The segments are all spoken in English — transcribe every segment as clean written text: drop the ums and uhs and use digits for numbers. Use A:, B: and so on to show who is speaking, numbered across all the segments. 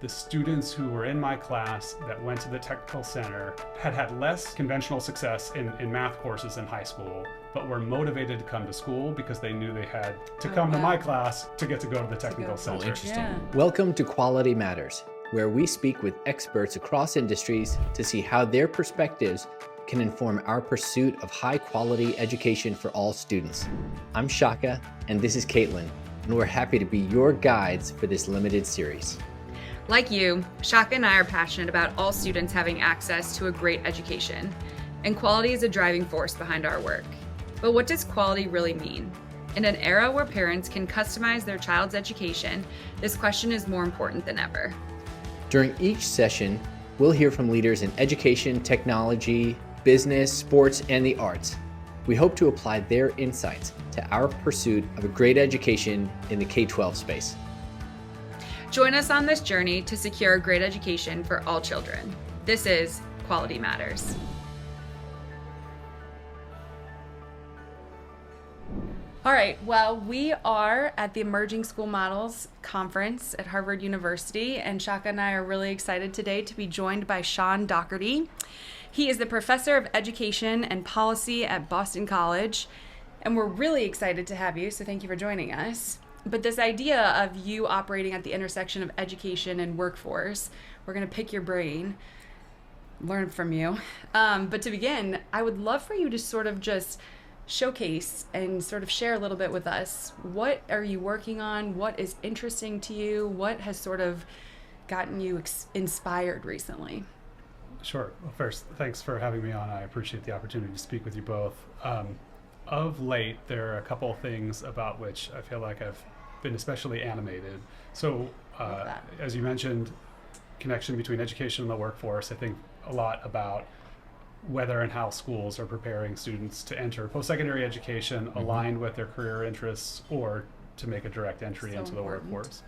A: the students who were in my class that went to the technical center had less conventional success in math courses in high school, but were motivated to come to school because they knew they had to come to my class to get to go to the technical center.
B: Oh, interesting.
C: Yeah.
B: Welcome to Quality Matters, where we speak with experts across industries to see how their perspectives can inform our pursuit of high quality education for all students. I'm Shaka, and this is Caitlyn, and we're happy to be your guides for this limited series.
C: Like you, Shaka and I are passionate about all students having access to a great education, and quality is a driving force behind our work. But what does quality really mean? In an era where parents can customize their child's education, this question is more important than ever.
B: During each session, we'll hear from leaders in education, technology, business, sports, and the arts. We hope to apply their insights to our pursuit of a great education in the K-12 space.
C: Join us on this journey to secure a great education for all children. This is Quality Matters. All right, well, we are at the Emerging School Models Conference at Harvard University, and Shaka and I are really excited today to be joined by Shawn Dockerty. He is the professor of education and policy at Boston College, and we're really excited to have you, so thank you for joining us. But this idea of you operating at the intersection of education and workforce, we're going to pick your brain, learn from you. But to begin, I would love for you to sort of just showcase and sort of share a little bit with us. What are you working on? What is interesting to you? What has sort of gotten you inspired recently?
A: Sure. Well, first, thanks for having me on. I appreciate the opportunity to speak with you both. Of late, there are a couple of things about which I feel like I've been especially animated. So, as you mentioned, connection between education and the workforce. I think a lot about whether and how schools are preparing students to enter post-secondary education aligned with their career interests or to make a direct entry into the workforce.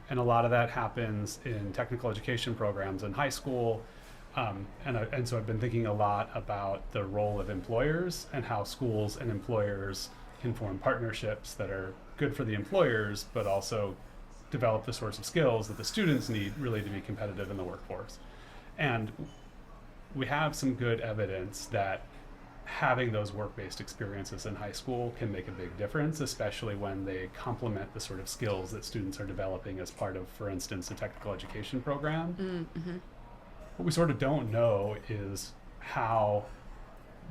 A: And a lot of that happens in technical education programs in high school. And so I've been thinking a lot about the role of employers and how schools and employers can form partnerships that are good for the employers, but also develop the sorts of skills that the students need really to be competitive in the workforce. And we have some good evidence that having those work-based experiences in high school can make a big difference, especially when they complement the sort of skills that students are developing as part of, for instance, a technical education program. What we sort of don't know is how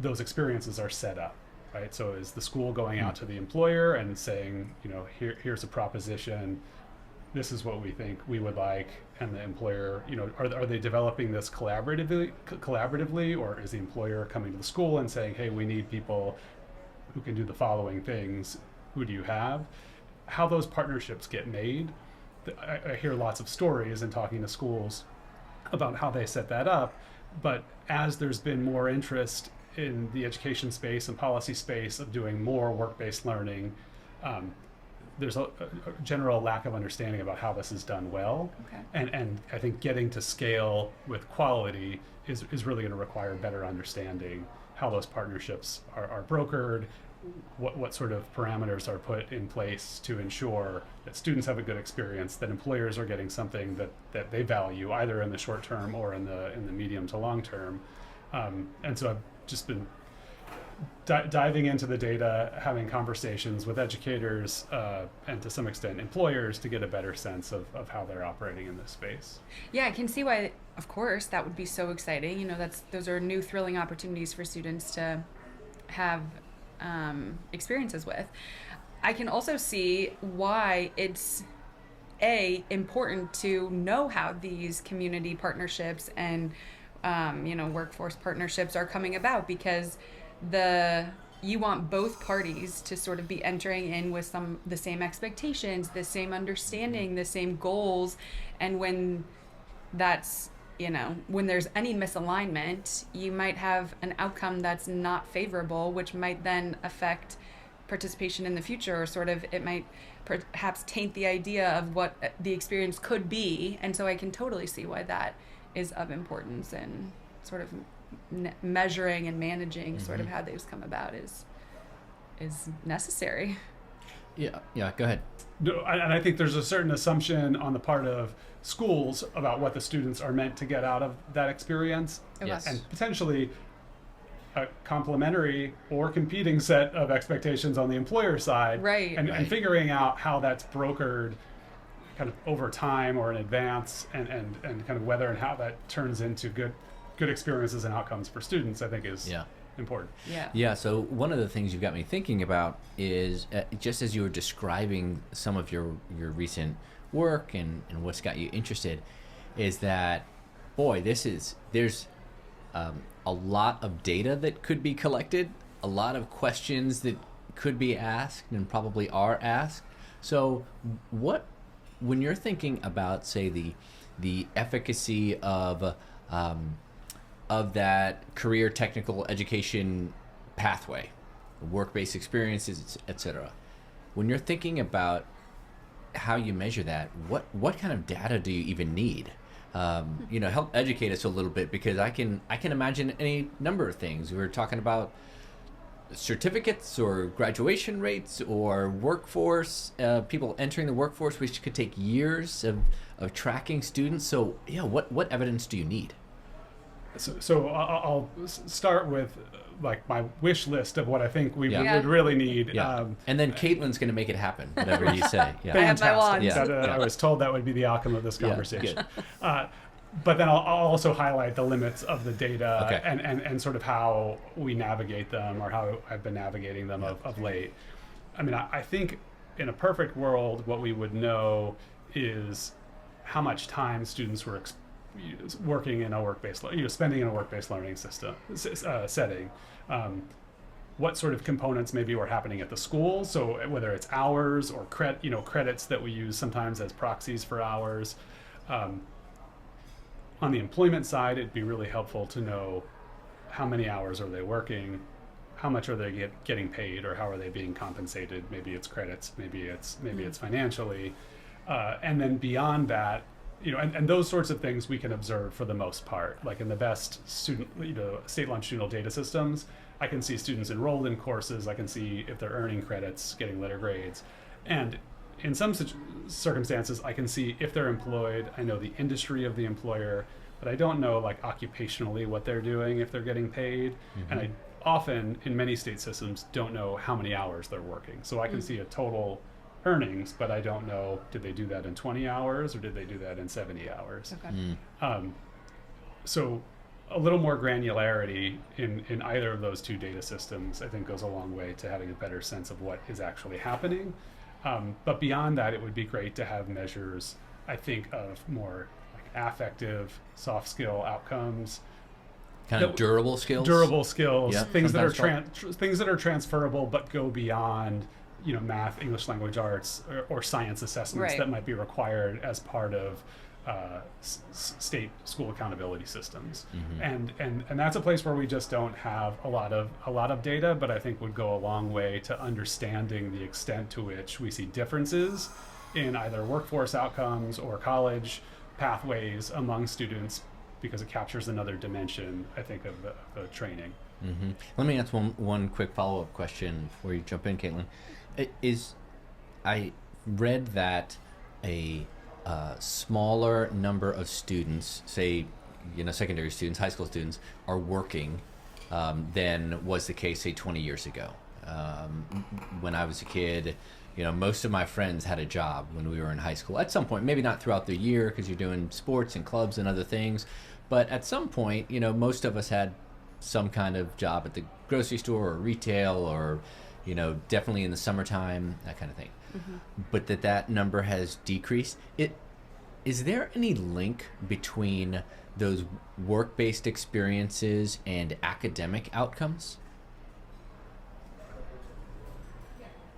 A: those experiences are set up, right? So is the school going out to the employer and saying, you know, here's a proposition, this is what we think we would like, and the employer, you know, are they developing this collaboratively, or is the employer coming to the school and saying, hey, we need people who can do the following things, who do you have? How those partnerships get made, I hear lots of stories in talking to schools about how they set that up, but as there's been more interest in the education space and policy space of doing more work-based learning, there's a general lack of understanding about how this is done well. And I think getting to scale with quality is really going to require better understanding how those partnerships are brokered, what sort of parameters are put in place to ensure that students have a good experience, that employers are getting something that they value either in the short term or in the medium to long term. And so I've just been diving into the data, having conversations with educators and to some extent employers to get a better sense of how they're operating in this space.
C: Yeah, I can see why, of course, that would be so exciting. You know, those are new thrilling opportunities for students to have experiences with. I can also see why it's important to know how these community partnerships and workforce partnerships are coming about, because you want both parties to sort of be entering in with the same expectations, the same understanding, the same goals, and when there's any misalignment, you might have an outcome that's not favorable, which might then affect participation in the future, or sort of it might perhaps taint the idea of what the experience could be. And so I can totally see why that is of importance, and sort of measuring and managing sort of how those come about is necessary.
B: Yeah, go ahead.
A: No, and I think there's a certain assumption on the part of schools about what the students are meant to get out of that experience,
B: Yes.
A: and potentially a complementary or competing set of expectations on the employer side,
C: Right.
A: and figuring out how that's brokered kind of over time or in advance, and kind of whether and how that turns into good experiences and outcomes for students, I think is important.
C: Yeah.
B: Yeah, so one of the things you've got me thinking about is just as you were describing some of your recent work and what's got you interested, is that, boy, there's a lot of data that could be collected, a lot of questions that could be asked and probably are asked. So when you're thinking about, say, the efficacy of that career technical education pathway, work-based experiences, etc. When you're thinking about how you measure that, what kind of data do you even need? Help educate us a little bit, because I can imagine any number of things. We're talking about certificates or graduation rates or workforce, people entering the workforce, which could take years of tracking students. So yeah, what evidence do you need?
A: So I'll start with like my wish list of what I think we would really need.
B: Yeah. And then Caitlyn's going to make it happen, whatever you say. Yeah.
C: I have my wand.
A: I was told that would be the outcome of this conversation. But then I'll also highlight the limits of the data, and sort of how we navigate them, or how I've been navigating them of late. I mean, I think in a perfect world, what we would know is how much time students were working in a work-based, spending in a work-based learning system setting. What sort of components maybe were happening at the school? So whether it's hours or credits that we use sometimes as proxies for hours. On the employment side, it'd be really helpful to know how many hours are they working, how much are they getting paid, or how are they being compensated? Maybe it's credits, maybe it's financially, and then beyond that, and those sorts of things we can observe for the most part. Like in the best student, state longitudinal data systems, I can see students enrolled in courses. I can see if they're earning credits, getting letter grades, and in some circumstances, I can see if they're employed. I know the industry of the employer, but I don't know like occupationally what they're doing, if they're getting paid. Mm-hmm. And I often, in many state systems, don't know how many hours they're working. So I can see a total earnings, but I don't know, did they do that in 20 hours or did they do that in 70 hours? Okay. So a little more granularity in either of those two data systems, I think, goes a long way to having a better sense of what is actually happening. But beyond that, it would be great to have measures, I think, of more like affective, soft skill outcomes.
B: Kind of durable skills?
A: Durable skills, things that are transferable but go beyond, math, English language arts, or science assessments that might be required as part of state school accountability systems. Mm-hmm. And that's a place where we just don't have a lot of data, but I think would go a long way to understanding the extent to which we see differences in either workforce outcomes or college pathways among students, because it captures another dimension, I think, of the training.
B: Mm-hmm. Let me ask one quick follow-up question before you jump in, Caitlyn. I read that a smaller number of students, say, secondary students, high school students, are working than was the case, say, 20 years ago. When I was a kid, most of my friends had a job when we were in high school. At some point, maybe not throughout the year because you're doing sports and clubs and other things, but at some point, most of us had some kind of job at the grocery store or retail, or, definitely in the summertime, that kind of thing. Mm-hmm. But that number has decreased. Is there any link between those work-based experiences and academic outcomes?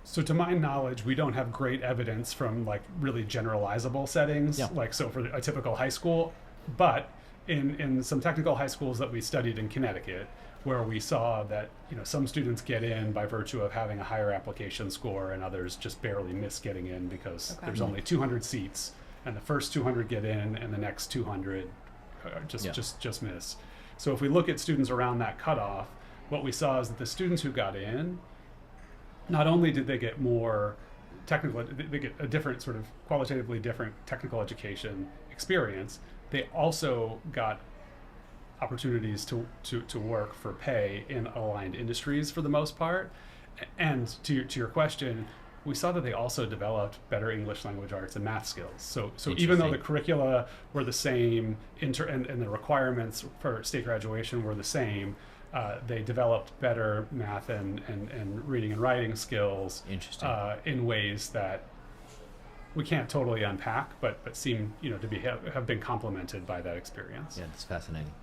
A: So to my knowledge, we don't have great evidence from like really generalizable settings, so for a typical high school, but in some technical high schools that we studied in Connecticut, where we saw that some students get in by virtue of having a higher application score, and others just barely miss getting in because there's only 200 seats, and the first 200 get in, and the next 200 just miss. So if we look at students around that cutoff, what we saw is that the students who got in, not only did they get more they get a different sort of qualitatively different technical education experience. They also got opportunities to work for pay in aligned industries for the most part. And to your question, we saw that they also developed better English language arts and math skills. So even though the curricula were the same, and the requirements for state graduation were the same, they developed better math and reading and writing skills.
B: Interesting.
A: In ways that we can't totally unpack, but seem to have been complemented by that experience.
B: Yeah, that's fascinating.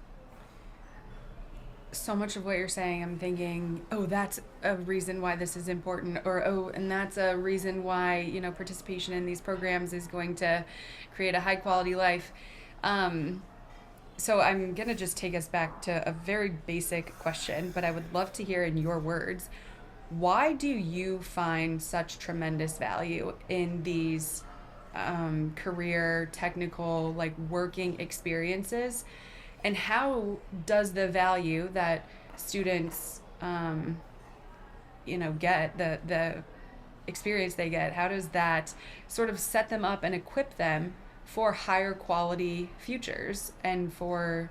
C: So much of what you're saying, I'm thinking, oh, that's a reason why this is important, or oh, and that's a reason why participation in these programs is going to create a high quality life. So I'm gonna just take us back to a very basic question, but I would love to hear in your words, why do you find such tremendous value in these career, technical, working experiences? And how does the value that students, get, the experience they get, how does that sort of set them up and equip them for higher quality futures and for,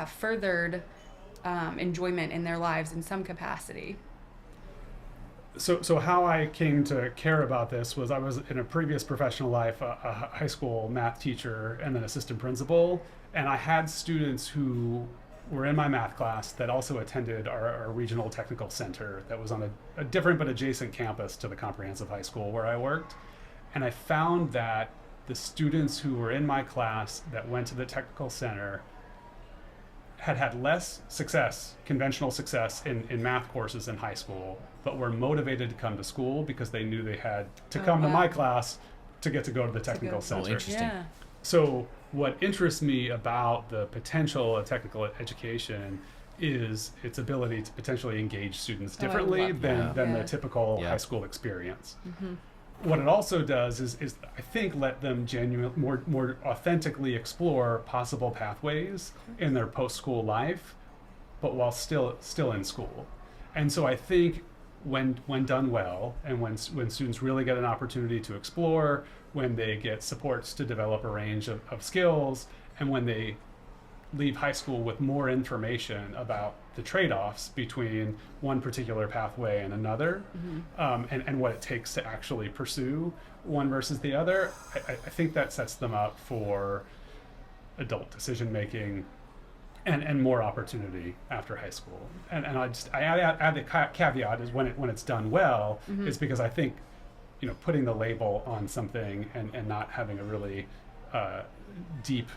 C: furthered enjoyment in their lives in some capacity?
A: So how I came to care about this was I was in a previous professional life, a high school math teacher and then assistant principal, and I had students who were in my math class that also attended our regional technical center that was on a different but adjacent campus to the comprehensive high school where I worked. And I found that the students who were in my class that went to the technical center had less success, conventional success in math courses in high school, but were motivated to come to school because they knew they had to come to my class to get to go to the technical center.
B: Oh, interesting.
C: Yeah.
A: So what interests me about the potential of technical education is its ability to potentially engage students differently than the typical high school experience.
C: Mm-hmm.
A: What it also does is I think let them more authentically explore possible pathways in their post-school life, but while still in school. And so I think when done well, and when students really get an opportunity to explore, when they get supports to develop a range of skills, and when they leave high school with more information about the trade-offs between one particular pathway and another, and what it takes to actually pursue one versus the other, I think that sets them up for adult decision making and more opportunity after high school. And I add the caveat is when it's done well, is because I think putting the label on something and not having a really deep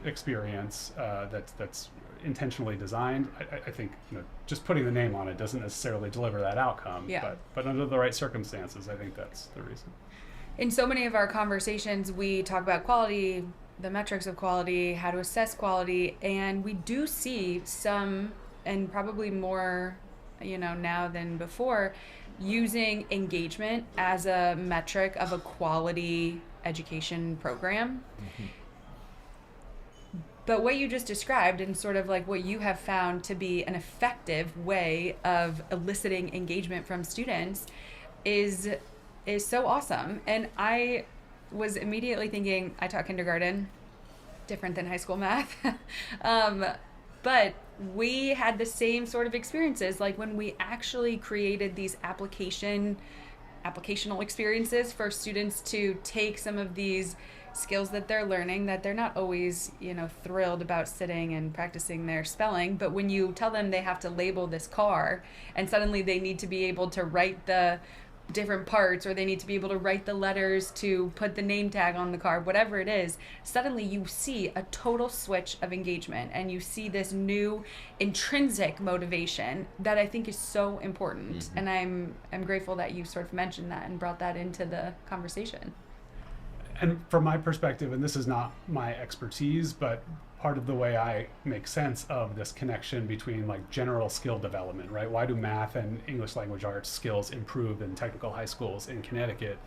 A: experience that's intentionally designed, I think just putting the name on it doesn't necessarily deliver that outcome.
C: Yeah.
A: But under the right circumstances, I think that's the reason.
C: In so many of our conversations, we talk about quality, the metrics of quality, how to assess quality, and we do see some, and probably more, now than before, using engagement as a metric of a quality education program. Mm-hmm. But what you just described, and sort of what you have found to be an effective way of eliciting engagement from students is so awesome. And I was immediately thinking, I taught kindergarten, different than high school math. But we had the same sort of experiences, when we actually created these applicational experiences for students to take some of these skills that they're learning, that they're not always, thrilled about sitting and practicing their spelling. But when you tell them they have to label this car, and suddenly they need to be able to write the different parts, or they need to be able to write the letters to put the name tag on the car, whatever it is, suddenly you see a total switch of engagement, and you see this new intrinsic motivation that I think is so important. Mm-hmm. And I'm grateful that you sort of mentioned that and brought that into the conversation.
A: And from my perspective, and this is not my expertise, but part of the way I make sense of this connection between general skill development, right? Why do math and English language arts skills improve in technical high schools in Connecticut?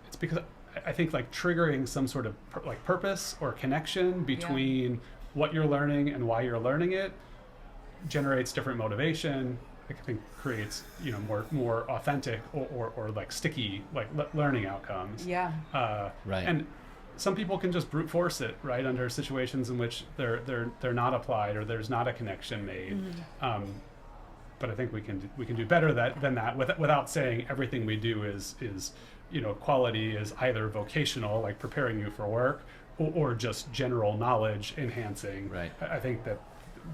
A: It's because I think triggering some sort of purpose or connection between what you're learning and why you're learning it generates different motivation, I think creates more authentic or like sticky like learning outcomes.
C: Yeah.
B: Right.
A: And some people can just brute force it, right, under situations in which they're not applied or there's not a connection made. But I think we can do better than that without saying everything we do is quality is either vocational, like preparing you for work, or just general knowledge enhancing.
B: Right.
A: I think that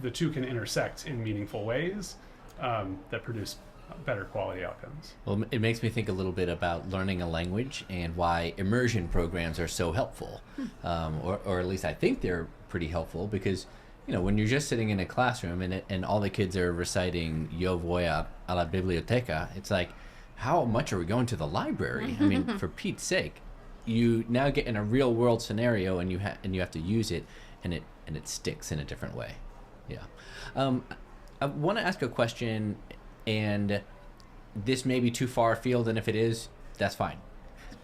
A: the two can intersect in meaningful ways that produce better quality outcomes.
B: Well, it makes me think a little bit about learning a language and why immersion programs are so helpful, or at least I think they're pretty helpful, because when you're just sitting in a classroom and all the kids are reciting "Yo voy a la biblioteca," it's like, how much are we going to the library? I mean, for Pete's sake, you now get in a real world scenario and you have to use it, and it sticks in a different way. Yeah. I want to ask a question, and this may be too far afield, and if it is, that's fine.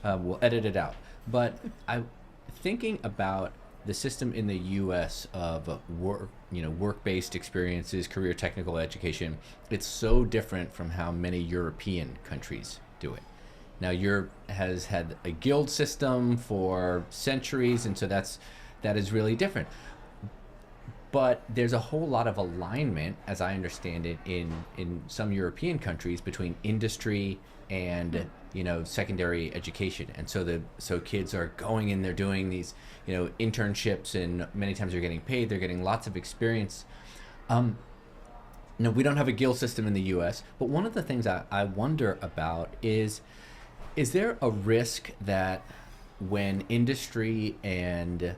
B: We'll edit it out. But I'm thinking about the system in the U.S. of work-based experiences, career technical education. It's so different from how many European countries do it. Now, Europe has had a guild system for centuries, and so that is really different. But there's a whole lot of alignment, as I understand it, in some European countries between industry and secondary education, and so kids are going in, they're doing these internships, and many times they're getting paid, they're getting lots of experience. We don't have a guild system in the U.S., but one of the things I wonder about is there a risk that when industry and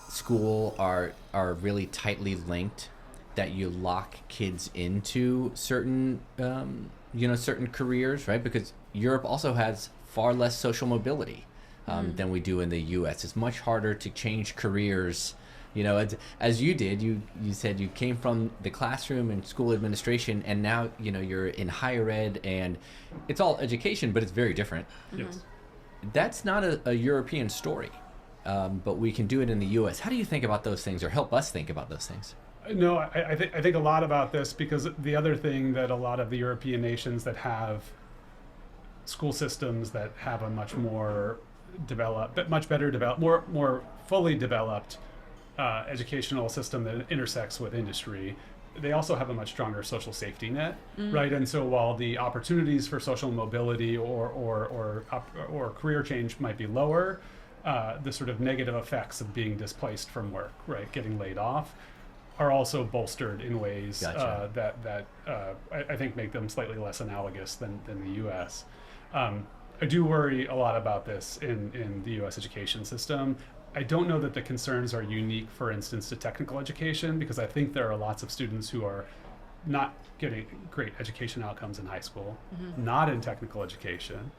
B: school are really tightly linked, that you lock kids into certain certain careers, right? Because Europe also has far less social mobility than we do in the U.S. It's much harder to change careers. As you did, you said you came from the classroom and school administration, and now you're in higher ed, and it's all education, but it's very different.
A: Yes.
B: That's not a European story. But we can do it in the U.S. How do you think about those things, or help us think about those things?
A: No, I think a lot about this, because the other thing that a lot of the European nations that have school systems that have a much more developed, much better developed, more fully developed educational system that intersects with industry, they also have a much stronger social safety net, right? And so while the opportunities for social mobility or career change might be lower, the sort of negative effects of being displaced from work, right, getting laid off, are also bolstered in ways that I think make them slightly less analogous than the U.S. I do worry a lot about this in the U.S. education system. I don't know that the concerns are unique, for instance, to technical education, because I think there are lots of students who are not getting great education outcomes in high school, not in technical education,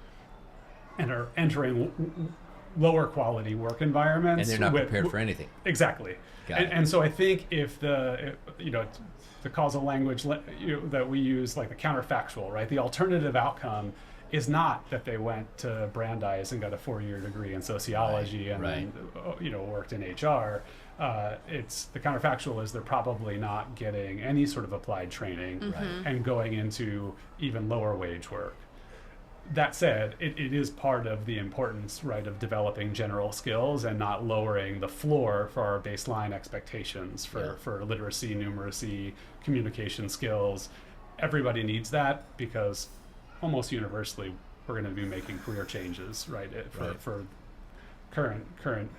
A: and are entering lower quality work environments.
B: And they're not prepared for anything.
A: Exactly. And so I think if the causal language that we use, like the counterfactual, right? The alternative outcome is not that they went to Brandeis and got a 4-year degree in sociology and then worked in HR. It's the counterfactual is they're probably not getting any sort of applied training and going into even lower wage work. That said, it is part of the importance, right, of developing general skills and not lowering the floor for our baseline expectations for literacy, numeracy, communication skills. Everybody needs that, because almost universally we're going to be making career changes, right, for current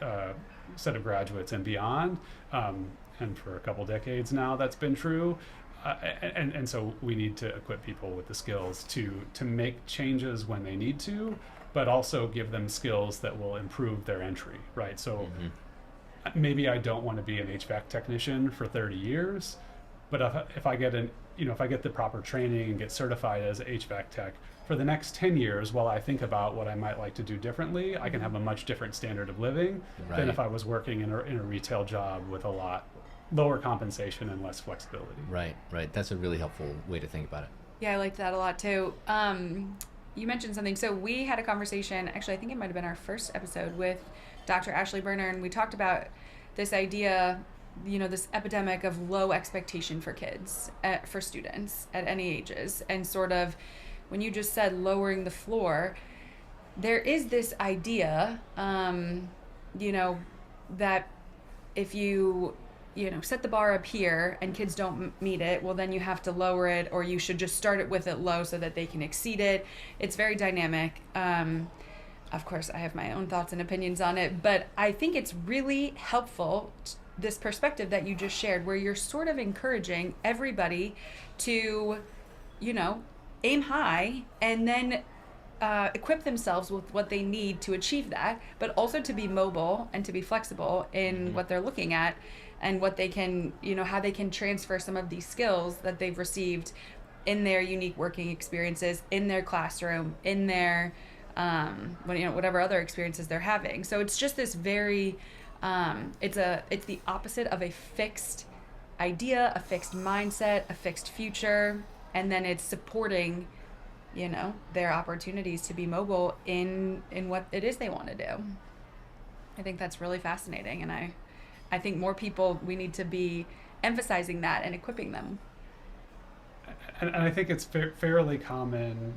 A: set of graduates and beyond. And for a couple decades now that's been true. And so we need to equip people with the skills to make changes when they need to, but also give them skills that will improve their entry, right? So maybe I don't want to be an HVAC technician for 30 years, but if I get if I get the proper training and get certified as an HVAC tech for the next 10 years, while I think about what I might like to do differently, I can have a much different standard of living than if I was working in a retail job with a lot lower compensation and less flexibility.
B: Right. That's a really helpful way to think about it.
C: Yeah, I liked that a lot too. You mentioned something. So we had a conversation, actually I think it might have been our first episode, with Dr. Ashley Berner, and we talked about this idea this epidemic of low expectation for kids, for students at any ages, and sort of when you just said lowering the floor, there is this idea, that if you set the bar up here and kids don't meet it, well, then you have to lower it, or you should just start it with it low so that they can exceed it. It's very dynamic. Of course, I have my own thoughts and opinions on it, but I think it's really helpful, this perspective that you just shared, where you're sort of encouraging everybody to, aim high and then equip themselves with what they need to achieve that, but also to be mobile and to be flexible in what they're looking at and what they can, how they can transfer some of these skills that they've received in their unique working experiences, in their classroom, in their, whatever other experiences they're having. So it's just this very, it's the opposite of a fixed idea, a fixed mindset, a fixed future, and then it's supporting their opportunities to be mobile in what it is they want to do. I think that's really fascinating, and I think more people, we need to be emphasizing that and equipping them.
A: And I think it's fairly common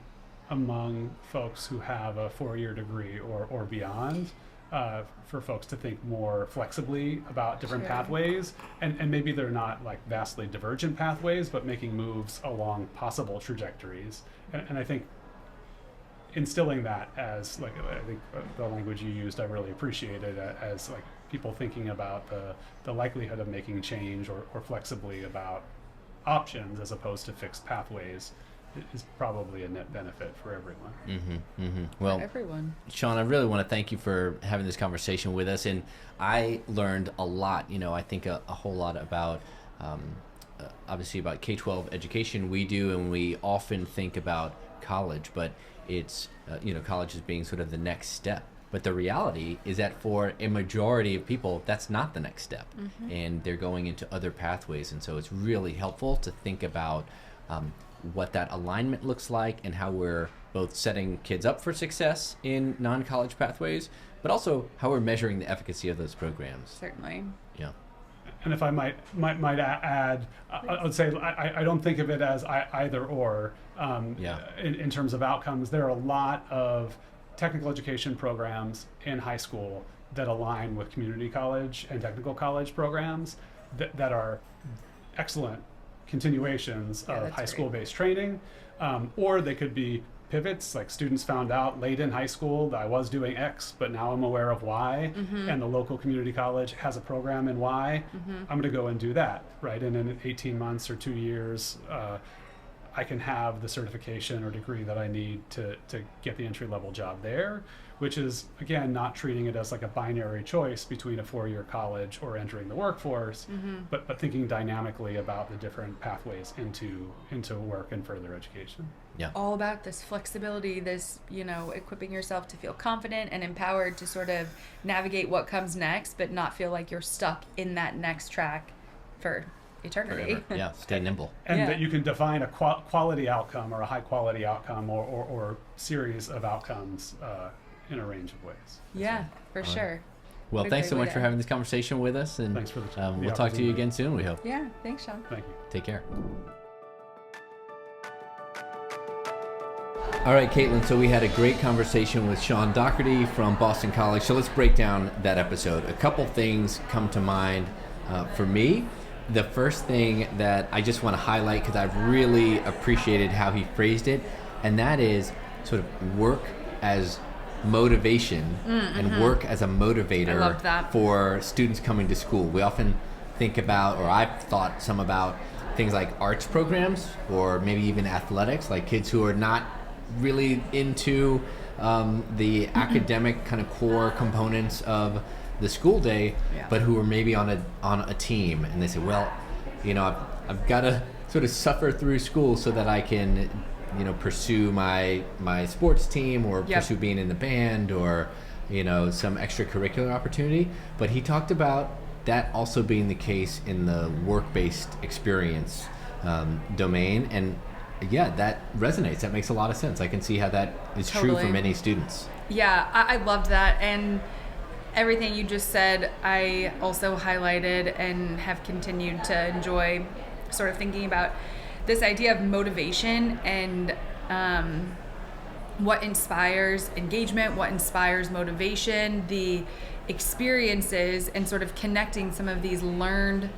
A: among folks who have a 4-year degree or beyond, for folks to think more flexibly about different pathways, and maybe they're not like vastly divergent pathways, but making moves along possible trajectories. And I think instilling that as, like, I think the language you used, I really appreciated, as like people thinking about the likelihood of making change or flexibly about options as opposed to fixed pathways is probably a net benefit for everyone.
B: Well,
C: for everyone.
B: Shaun, I really want to thank you for having this conversation with us, and I learned a lot. I think a whole lot about obviously about K-12 education we do, and we often think about college, but it's college as being sort of the next step. But the reality is that for a majority of people, that's not the next step, and they're going into other pathways. And so it's really helpful to think about what that alignment looks like, and how we're both setting kids up for success in non-college pathways, but also how we're measuring the efficacy of those programs.
C: Certainly.
B: Yeah.
A: And if I might add, I would say I don't think of it as either or. In terms of outcomes, there are a lot of technical education programs in high school that align with community college and technical college programs that are excellent continuations of high school-based training, or they could be pivots, like students found out late in high school that I was doing X, but now I'm aware of Y, and the local community college has a program in Y. I'm going to go and do that, right? And in 18 months or 2 years, I can have the certification or degree that I need to get the entry-level job there, which is, again, not treating it as like a binary choice between a 4-year college or entering the workforce, but thinking dynamically about the different pathways into work and further education.
B: Yeah.
C: All about this flexibility, this, equipping yourself to feel confident and empowered to sort of navigate what comes next, but not feel like you're stuck in that next track for eternity.
B: Forever. Yeah, stay nimble.
A: And that you can define a quality outcome or a high quality outcome or series of outcomes in a range of ways.
C: Yeah, for sure.
B: Well, thanks so much for having this conversation with us, and
A: thanks for the
B: we'll talk to you again soon, we hope.
C: Yeah, thanks, Shaun.
A: Thank you.
B: Take care. All right, Caitlyn, so we had a great conversation with Shawn Dockerty from Boston College. So let's break down that episode. A couple things come to mind for me. The first thing that I just want to highlight, because I've really appreciated how he phrased it, and that is sort of work as motivation and work as a motivator for students coming to school. We often think about, or I've thought some about, things like arts programs or maybe even athletics, like kids who are not really into the academic kind of core components of the school day, but who are maybe on a team, and they say, well, I've got to sort of suffer through school so that I can pursue my sports team or pursue being in the band or some extracurricular opportunity. But he talked about that also being the case in the work-based experience domain, and that resonates. That makes a lot of sense. I can see how that is true for many students.
C: Yeah, I loved that. And everything you just said, I also highlighted and have continued to enjoy sort of thinking about this idea of motivation and what inspires engagement, what inspires motivation, the experiences, and sort of connecting some of these learned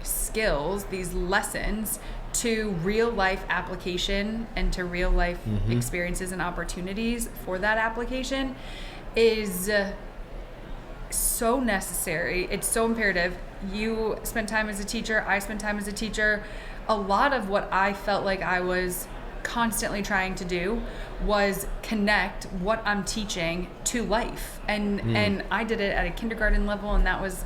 C: skills, these lessons, to real life application and to real life experiences and opportunities for that application is so necessary. It's so imperative. You spend time as a teacher, I spend time as a teacher. A lot of what I felt like I was constantly trying to do was connect what I'm teaching to life. And I did it at a kindergarten level, and that was,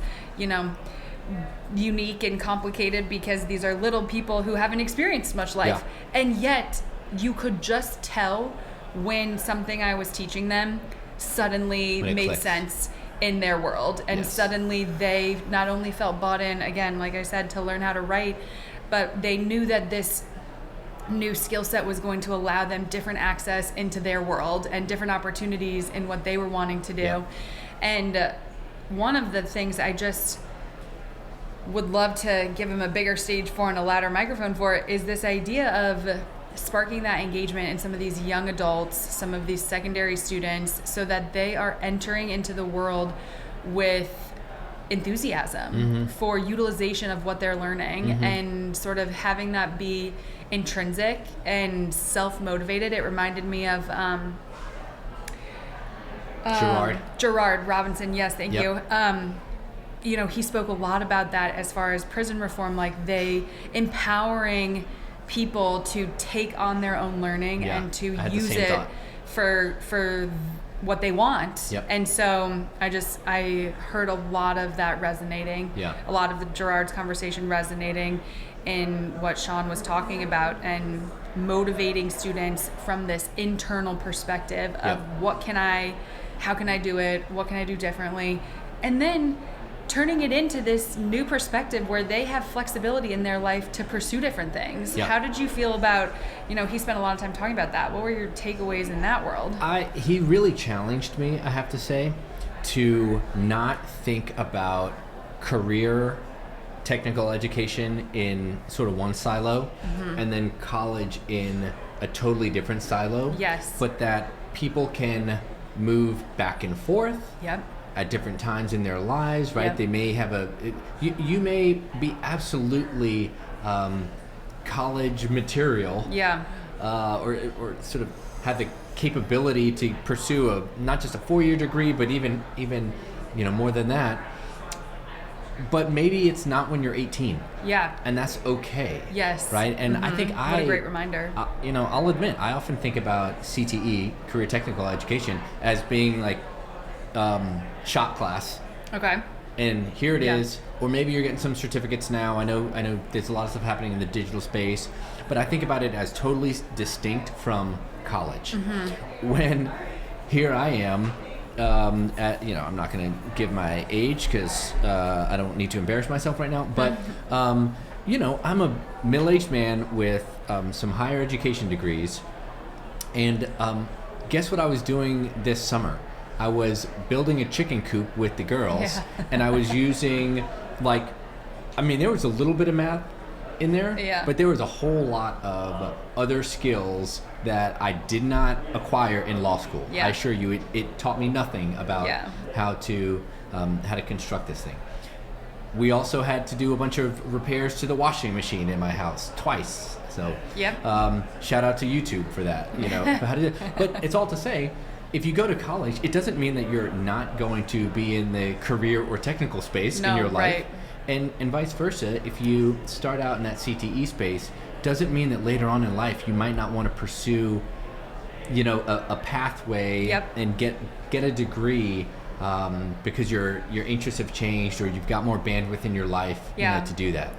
C: unique and complicated because these are little people who haven't experienced much life. Yeah. And yet you could just tell when something I was teaching them suddenly made
B: clicked.
C: Sense in their world. And suddenly they not only felt bought in, again, like I said, to learn how to write, but they knew that this new skill set was going to allow them different access into their world and different opportunities in what they were wanting to do. Yeah. And one of the things I just would love to give them a bigger stage for and a louder microphone for is this idea of sparking that engagement in some of these young adults, some of these secondary students, so that they are entering into the world with enthusiasm for utilization of what they're learning and sort of having that be intrinsic and self-motivated. It reminded me of Gerard Robinson. Yes, thank you. He spoke a lot about that as far as prison reform, like they empowering people to take on their own learning and to use it for what they want. Yep. And so I heard a lot of that resonating, a lot of the Gerard's conversation resonating in what Shaun was talking about, and motivating students from this internal perspective of how can I do it, what can I do differently, and then turning it into this new perspective where they have flexibility in their life to pursue different things. How did you feel about, he spent a lot of time talking about that. What were your takeaways in that world?
B: He really challenged me, I have to say, to not think about career technical education in sort of one silo and then college in a totally different silo. Yes. But that people can move back and forth. Yep. At different times in their lives, right? Yep. They may have you may be absolutely college material, or sort of have the capability to pursue not just a 4-year degree, but even more than that. But maybe it's not when you're 18. Yeah. And that's okay. Yes. Right? And I think
C: what a great reminder.
B: I'll admit, I often think about CTE, career technical education, as being like shop class. Okay. And here it is. Or maybe you're getting some certificates now. I know there's a lot of stuff happening in the digital space, but I think about it as totally distinct from college. When here I am, I'm not going to give my age because I don't need to embarrass myself right now, but I'm a middle-aged man with some higher education degrees, and guess what I was doing this summer? I was building a chicken coop with the girls, and I was using there was a little bit of math in there, but there was a whole lot of other skills that I did not acquire in law school. I assure you, it taught me nothing about how to construct this thing. We also had to do a bunch of repairs to the washing machine in my house twice. So shout out to YouTube for that. But it's all to say, if you go to college, it doesn't mean that you're not going to be in the career or technical space in your life. Right. And vice versa, if you start out in that CTE space, doesn't mean that later on in life you might not want to pursue, a pathway and get a degree because your interests have changed or you've got more bandwidth in your life to do that.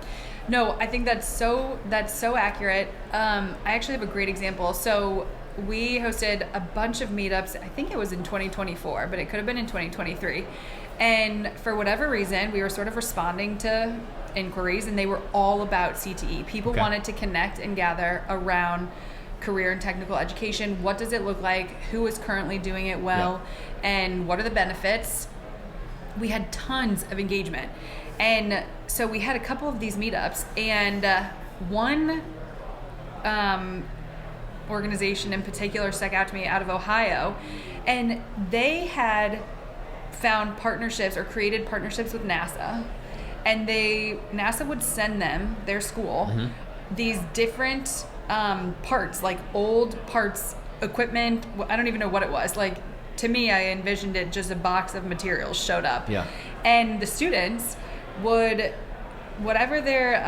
C: No, I think that's so accurate. I actually have a great example. So we hosted a bunch of meetups. I think it was in 2024, but it could have been in 2023. And for whatever reason, we were sort of responding to inquiries, and they were all about CTE. People wanted to connect and gather around career and technical education. What does it look like? Who is currently doing it well? And what are the benefits? We had tons of engagement. And so we had a couple of these meetups, and one organization in particular stuck out to me out of Ohio, and they had found partnerships or created partnerships with NASA, and NASA would send them, their school, these different parts, like old parts, equipment. I don't even know what it was. Like, to me, I envisioned it just a box of materials showed up.
B: Yeah.
C: And the students would, whatever their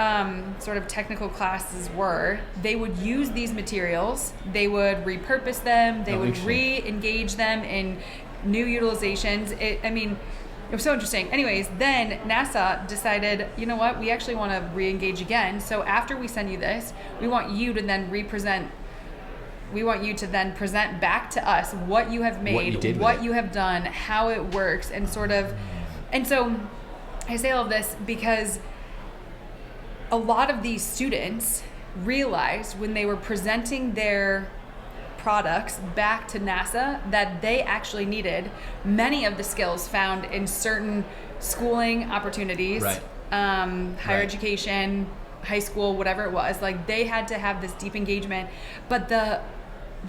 C: sort of technical classes were, they would use these materials, they would repurpose them, they would re-engage them in new utilizations. It was so interesting. Anyways, then NASA decided, you know what, we actually want to re-engage again. So after we send you this, we want you to then present back to us what you have made, what you have done, how it works, and sort of. And so I say all of this because a lot of these students realized when they were presenting their products back to NASA that they actually needed many of the skills found in certain schooling opportunities, higher education, high school, whatever it was. Like, they had to have this deep engagement, but the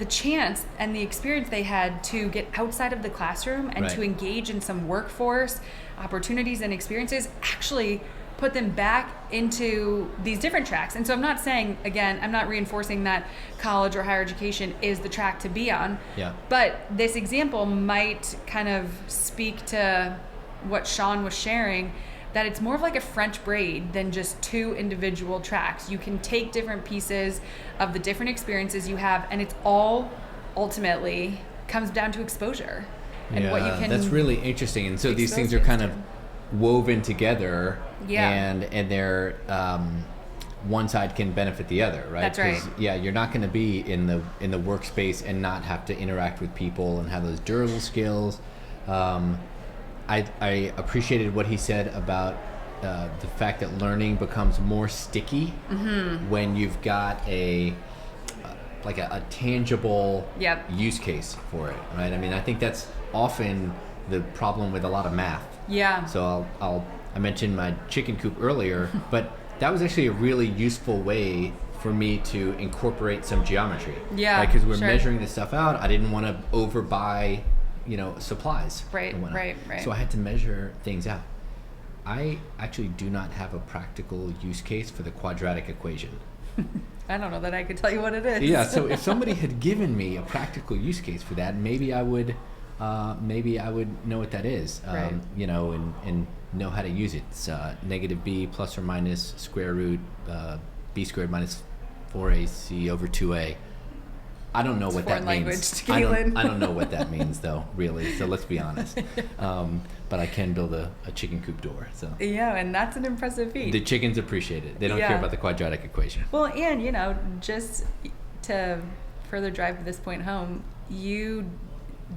C: chance and the experience they had to get outside of the classroom and to engage in some workforce opportunities and experiences actually put them back into these different tracks. And so I'm not saying, again, I'm not reinforcing that college or higher education is the track to be on.
B: Yeah.
C: But this example might kind of speak to what Shawn was sharing, that it's more of like a French braid than just two individual tracks. You can take different pieces of the different experiences you have, and it's all ultimately comes down to exposure and what you can.
B: That's really interesting. And so these things are kind of woven together, and they're one side can benefit the other, right?
C: That's right.
B: Yeah, you're not going to be in the workspace and not have to interact with people and have those durable skills. I appreciated what he said about the fact that learning becomes more sticky when you've got a tangible use case for it, right? I mean, I think that's often the problem with a lot of math.
C: Yeah.
B: So I mentioned my chicken coop earlier, but that was actually a really useful way for me to incorporate some geometry.
C: Yeah.
B: Right? Because we're measuring this stuff out. I didn't want to overbuy, supplies.
C: Right.
B: So I had to measure things out. I actually do not have a practical use case for the quadratic equation.
C: I don't know that I could tell you what it is.
B: Yeah. So if somebody had given me a practical use case for that, maybe I would know what that is, and know how to use it. It's negative b plus or minus square root b squared minus 4ac over 2a. I don't know what that means. I don't know what that means, though, really. So let's be honest. But I can build a chicken coop door. So
C: yeah, and that's an impressive feat.
B: The chickens appreciate it. They don't care about the quadratic equation.
C: Well, and just to further drive this point home, you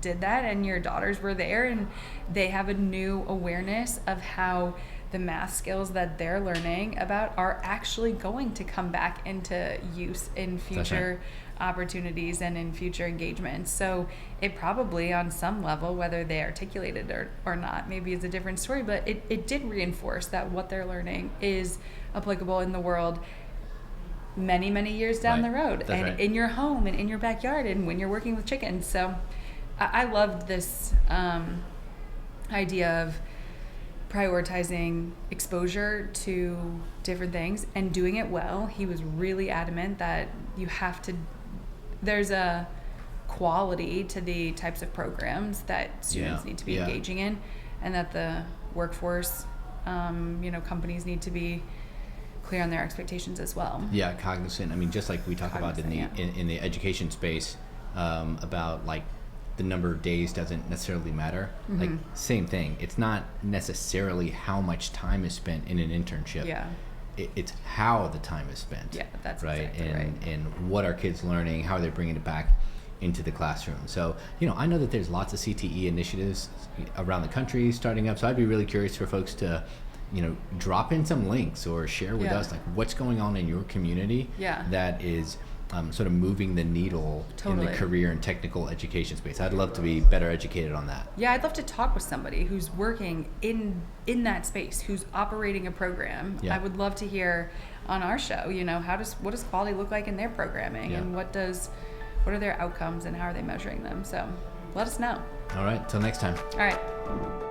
C: did that and your daughters were there and they have a new awareness of how the math skills that they're learning about are actually going to come back into use in future opportunities and in future engagements. So it probably on some level, whether they articulate it or not, maybe is a different story, but it did reinforce that what they're learning is applicable in the world many, many years down the road. That's and in your home and in your backyard and when you're working with chickens. So I loved this idea of prioritizing exposure to different things and doing it well. He was really adamant that there's a quality to the types of programs that students need to be engaging in, and that the workforce, companies need to be clear on their expectations as well. Yeah,
B: cognizant. I mean, just like we talk about in the education space, about like the number of days doesn't necessarily matter. Mm-hmm. Like, same thing. It's not necessarily how much time is spent in an internship. Yeah. It's how the time is spent.
C: Yeah, that's
B: right.
C: Exactly right.
B: And what are kids learning? How are they bringing it back into the classroom? So, I know that there's lots of CTE initiatives around the country starting up. So I'd be really curious for folks to, drop in some links or share with us like what's going on in your community that is sort of moving the needle in
C: Totally.
B: the career and technical education space. I'd love to be better educated on that.
C: Yeah, I'd love to talk with somebody who's working in that space, who's operating a program.
B: Yeah.
C: I would love to hear on our show, what does quality look like in their programming,
B: Yeah.
C: and what are their outcomes and how are they measuring them? So let us know.
B: All right, till next time.
C: All right.